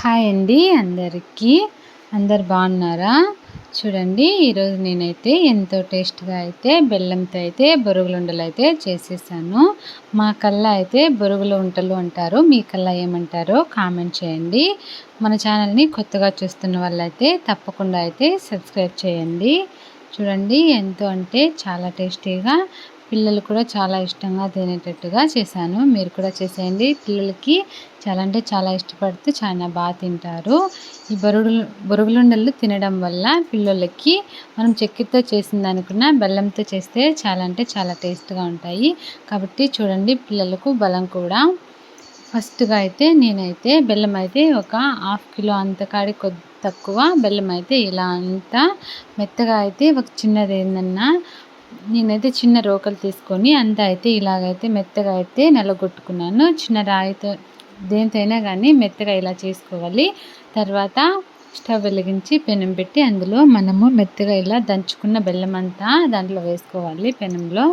Hi అండి అందరికీ. అందరు బాగున్నారా? చూడండి, ఈరోజు నేనైతే ఎంతో టేస్ట్గా అయితే బెల్లంతో అయితే బొరుగులు ఉండలు అయితే చేసేసాను. మా కల్లా అయితే బొరుగుల ఉంటలు అంటారు, మీ కల్లా ఏమంటారో కామెంట్ చేయండి. మన ఛానల్ని కొత్తగా చూస్తున్న వాళ్ళైతే తప్పకుండా అయితే సబ్స్క్రైబ్ చేయండి. చూడండి, ఎంతో అంటే చాలా టేస్టీగా, పిల్లలు కూడా చాలా ఇష్టంగా తినేటట్టుగా చేశాను. మీరు కూడా చేసేయండి. పిల్లలకి చాలా అంటే చాలా ఇష్టపడుతూ చాలా బాగా తింటారు. ఈ బొరుగులుండలు తినడం వల్ల పిల్లలకి మనం చక్కెరతో చేసిన దానికన్నా బెల్లంతో చేస్తే చాలా అంటే చాలా టేస్ట్గా ఉంటాయి. కాబట్టి చూడండి, పిల్లలకు బలం కూడా. ఫస్ట్గా అయితే నేనైతే బెల్లం అయితే ఒక ½ కిలో అంత కాడి తక్కువ బెల్లం అయితే ఇలా అంతా మెత్తగా అయితే ఒక చిన్నది ఏందన్నా నేనైతే చిన్న రోకలు తీసుకొని అంతా అయితే ఇలాగైతే మెత్తగా అయితే నలగొట్టుకున్నాను. చిన్న రాయితో దేంతో అయినా కానీ మెత్తగా ఇలా చేసుకోవాలి. తర్వాత స్టవ్ వెలిగించి పెనం పెట్టి అందులో మనము మెత్తగా ఇలా దంచుకున్న బెల్లం అంతా దాంట్లో వేసుకోవాలి పెనంలో.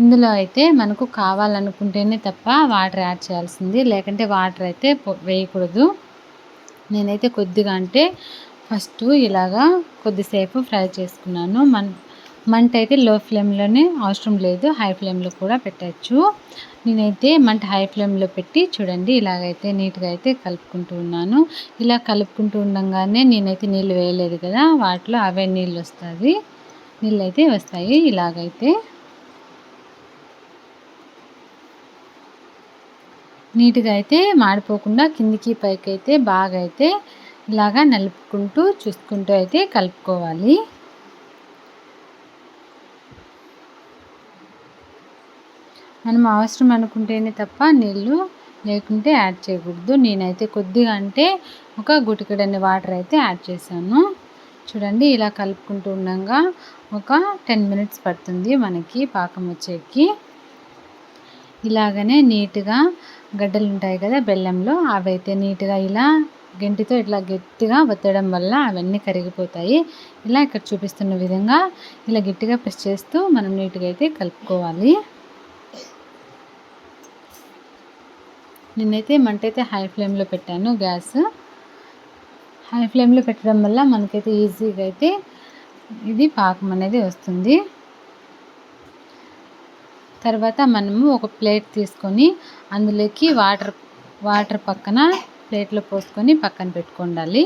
ఇందులో అయితే మనకు కావాలనుకుంటేనే తప్ప వాటర్ యాడ్ చేయాల్సింది, లేకుంటే వాటర్ అయితే వేయకూడదు. నేనైతే కొద్దిగా అంటే ఫస్ట్ ఇలాగా కొద్దిసేపు ఫ్రై చేసుకున్నాను. మంట అయితే లో ఫ్లేమ్లోనే అవసరం లేదు, హై ఫ్లేమ్లో కూడా పెట్టచ్చు. నేనైతే మంట హై ఫ్లేమ్లో పెట్టి చూడండి ఇలాగైతే నీట్గా అయితే కలుపుకుంటూ ఉన్నాను. ఇలా కలుపుకుంటూ ఉండగానే నేనైతే నీళ్ళు వేయలేదు కదా, వాటిలో అవే నీళ్ళు అయితే వస్తాయి. ఇలాగైతే నీట్గా అయితే మాడిపోకుండా కిందికి పైకి అయితే బాగా అయితే ఇలాగా నలుపుకుంటూ చూసుకుంటూ అయితే కలుపుకోవాలి. మనం అవసరం అనుకుంటేనే తప్ప నీళ్ళు లేకుంటే యాడ్ చేయకూడదు. నేనైతే కొద్దిగా అంటే ఒక గుటికడన్ని వాటర్ అయితే యాడ్ చేశాను. చూడండి, ఇలా కలుపుకుంటూ ఉండగా ఒక 10 మినిట్స్ పడుతుంది మనకి పాకం వచ్చేకి. ఇలాగనే నీట్గా గడ్డలు ఉంటాయి కదా బెల్లంలో, అవైతే నీట్గా ఇలా గంటితో ఇట్లా గట్టిగా ఒత్తడం వల్ల అవన్నీ కరిగిపోతాయి. ఇలా ఇక్కడ చూపిస్తున్న విధంగా ఇలా గట్టిగా ప్రెస్ చేస్తూ మనం నీట్గా అయితే కలుపుకోవాలి. నేనైతే మంట అయితే హై ఫ్లేమ్లో పెట్టాను. గ్యాస్ హై ఫ్లేమ్లో పెట్టడం వల్ల మనకైతే ఈజీగా అయితే ఇది పాకం అనేది వస్తుంది. తర్వాత మనము ఒక ప్లేట్ తీసుకొని అందులోకి వాటర్ పక్కన ప్లేట్లో పోసుకొని పక్కన పెట్టుకోండి.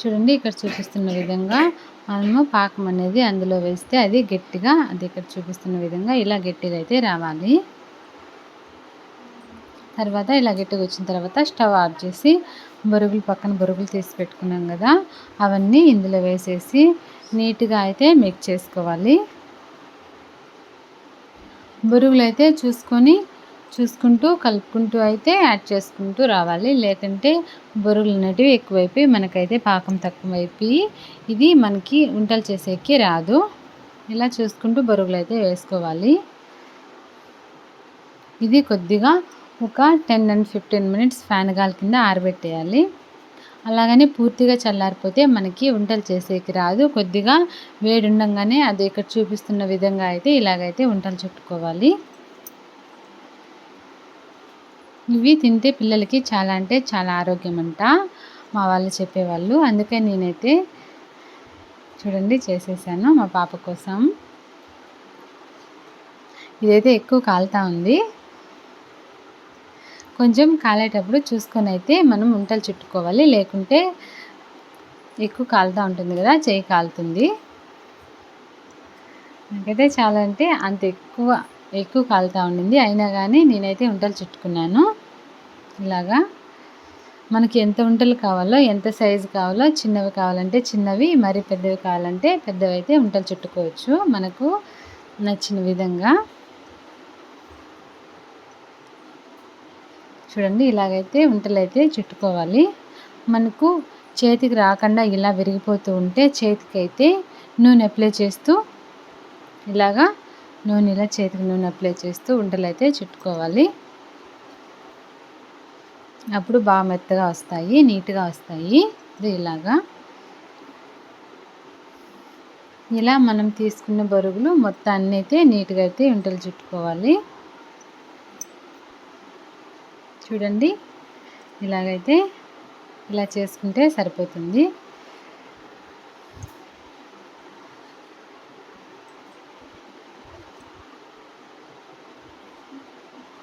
చూడండి, ఇక్కడ చూపిస్తున్న విధంగా మనము పాకం అనేది అందులో వేస్తే అది గట్టిగా, అది ఇక్కడ చూపిస్తున్న విధంగా ఇలా గట్టిగా అయితే రావాలి. తర్వాత ఇలా గట్టిగా వచ్చిన తర్వాత స్టవ్ ఆఫ్ చేసి పక్కన బొరుగులు తీసి పెట్టుకున్నాం కదా, అవన్నీ ఇందులో వేసేసి నీట్గా అయితే మిక్స్ చేసుకోవాలి. బొరుగులు అయితే చూసుకుంటూ కలుపుకుంటూ అయితే యాడ్ చేసుకుంటూ రావాలి, లేకుంటే బొరుగులు అనేటివి ఎక్కువైపోయి మనకైతే పాకం తక్కువైపోయి ఇది మనకి వంటలు చేసేకి రాదు. ఇలా చూసుకుంటూ బొరుగులు అయితే వేసుకోవాలి. ఇది కొద్దిగా ఒక 10 and 15 మినిట్స్ ఫ్యాన్ గాలి కింద ఆరబెట్టేయాలి. అలాగని పూర్తిగా చల్లారిపోతే మనకి వంటలు చేసేకి రాదు. కొద్దిగా వేడి ఉండగానే అది ఇక్కడ చూపిస్తున్న విధంగా అయితే ఇలాగైతే వంటలు చుట్టుకోవాలి. ఇవి తింటే పిల్లలకి చాలా అంటే చాలా ఆరోగ్యం అంట మా వాళ్ళు చెప్పేవాళ్ళు. అందుకే నేనైతే చూడండి చేసేసాను మా పాప కోసం. ఇదైతే ఎక్కువ కాలుతా ఉంది. కొంచెం కాలేటప్పుడు చూసుకొని అయితే మనం వంటలు చుట్టుకోవాలి, లేకుంటే ఎక్కువ కాలుతూ ఉంటుంది కదా, చేయి కాలుతుంది. నాకైతే చాలా అంటే అంత ఎక్కువ కాలుతూ ఉండింది, అయినా కానీ నేనైతే వంటలు చుట్టుకున్నాను. ఇలాగా మనకి ఎంత వంటలు కావాలో, ఎంత సైజు కావాలో, చిన్నవి కావాలంటే చిన్నవి, మరి పెద్దవి కావాలంటే పెద్దవి అయితే వంటలు చుట్టుకోవచ్చు మనకు నచ్చిన విధంగా. చూడండి, ఇలాగైతే వంటలు అయితే చుట్టుకోవాలి. మనకు చేతికి రాకుండా ఇలా విరిగిపోతూ ఉంటే చేతికి అయితే నూనె అప్లై చేస్తూ ఇలాగా చేతికి నూనె అప్లై చేస్తూ వంటలు అయితే చుట్టుకోవాలి. అప్పుడు బాగా మెత్తగా వస్తాయి, నీట్గా వస్తాయి. ఇలాగా ఇలా మనం తీసుకున్న బొరుగులు మొత్తాన్ని అయితే నీట్గా అయితే వంటలు చుట్టుకోవాలి. చూడండి, ఇలాగైతే ఇలా చేసుకుంటే సరిపోతుంది.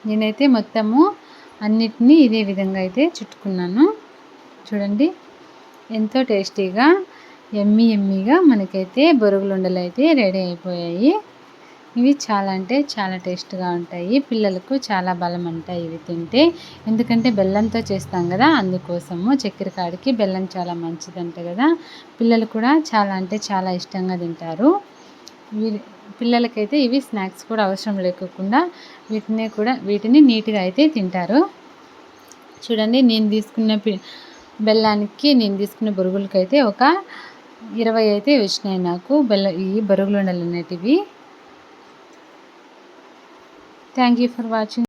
నేనైతే మొత్తము అన్నిటినీ ఇదే విధంగా అయితే చుట్టుకున్నాను. చూడండి ఎంతో టేస్టీగా ఎమ్మీగా మనకైతే బొరుగులు ఉండలు అయితే రెడీ అయిపోయాయి. ఇవి చాలా అంటే చాలా టేస్ట్గా ఉంటాయి. పిల్లలకు చాలా బలం అంటాయి ఇవి తింటే. ఎందుకంటే బెల్లంతో చేస్తాం కదా, అందుకోసము. చక్కెర కాడికి బెల్లం చాలా మంచిదంట కదా. పిల్లలు కూడా చాలా అంటే చాలా ఇష్టంగా తింటారు. పిల్లలకైతే ఇవి స్నాక్స్ కూడా అవసరం లేకుండా వీటిని నీట్గా అయితే తింటారు. చూడండి నేను తీసుకున్న బెల్లానికి నేను తీసుకున్న బొరుగులకైతే ఒక 20 అయితే వచ్చినాయి నాకు ఈ బొరుగులు ఉండలు అనేటివి. Thank you for watching.